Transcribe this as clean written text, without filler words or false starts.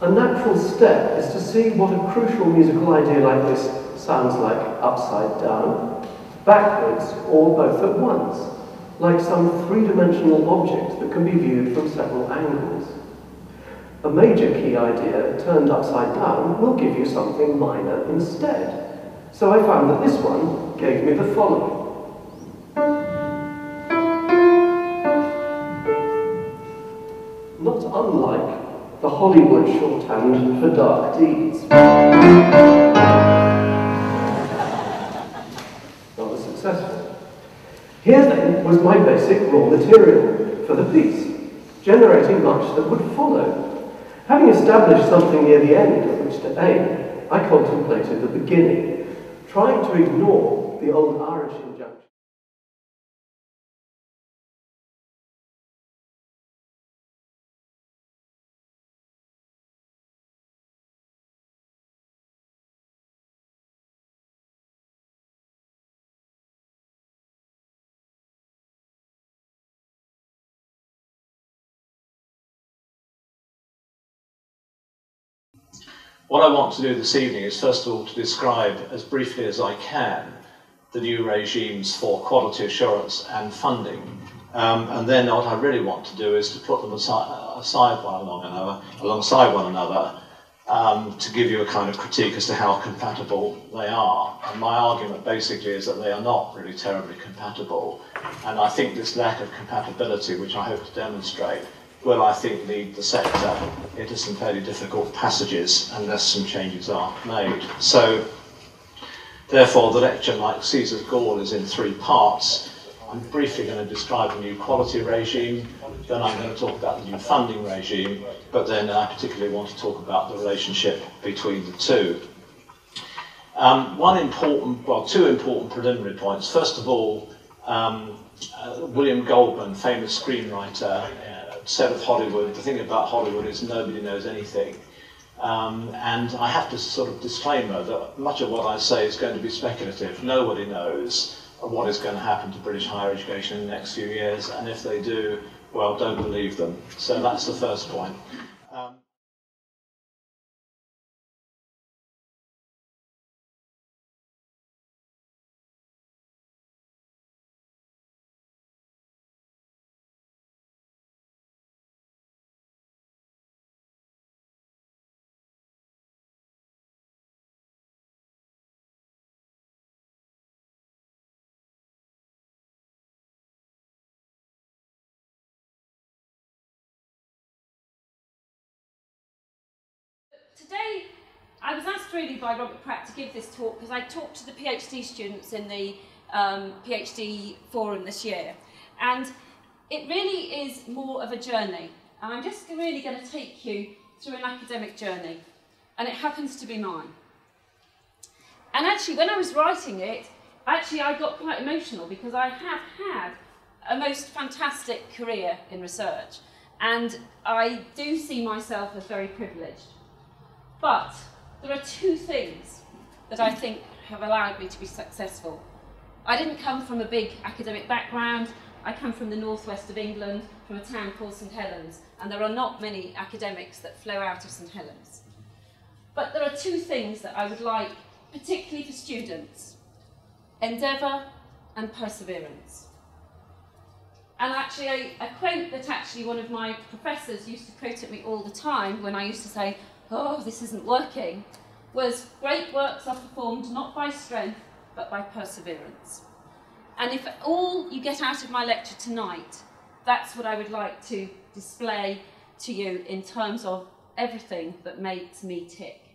A natural step is to see what a crucial musical idea like this sounds like upside down, backwards, or both at once, like some three-dimensional object that can be viewed from several angles. A major key idea turned upside down will give you something minor instead. So I found that this one gave me the following. Not unlike the Hollywood shorthand for dark deeds. Rather successful. Here then was my basic raw material for the piece, generating much that would follow. Having established something near the end at which to aim, I contemplated the beginning, trying to ignore the old Irish injunction. What I want to do this evening is first of all to describe as briefly as I can the new regimes for quality assurance and funding. And then what I really want to do is to put them alongside one another to give you a kind of critique as to how compatible they are. And my argument basically is that they are not really terribly compatible. And I think this lack of compatibility, which I hope to demonstrate, will, I think, lead the sector into some fairly difficult passages unless some changes are made. So, therefore, the lecture, like Caesar's Gaul, is in three parts. I'm briefly going to describe the new quality regime, then I'm going to talk about the new funding regime, but then I particularly want to talk about the relationship between the two. Two important preliminary points. First of all, William Goldman, famous screenwriter, said of Hollywood, the thing about Hollywood is nobody knows anything. And I have to sort of disclaimer that much of what I say is going to be speculative. Nobody knows what is going to happen to British higher education in the next few years, and if they do, well, don't believe them. So that's the first point. Today, I was asked really by Robert Pratt to give this talk because I talked to the PhD students in the PhD forum this year, and it really is more of a journey, and I'm just really going to take you through an academic journey, and it happens to be mine. And actually, when I was writing it, I got quite emotional because I have had a most fantastic career in research, and I do see myself as very privileged. But there are two things that I think have allowed me to be successful. I didn't come from a big academic background. I come from the northwest of England, from a town called St Helens, and there are not many academics that flow out of St Helens. But there are two things that I would like, particularly for students: endeavour and perseverance. And actually, a quote that actually one of my professors used to quote at me all the time when I used to say, "Oh, this isn't working," was, "Great works are performed not by strength, but by perseverance." And if all you get out of my lecture tonight, that's what I would like to display to you in terms of everything that makes me tick.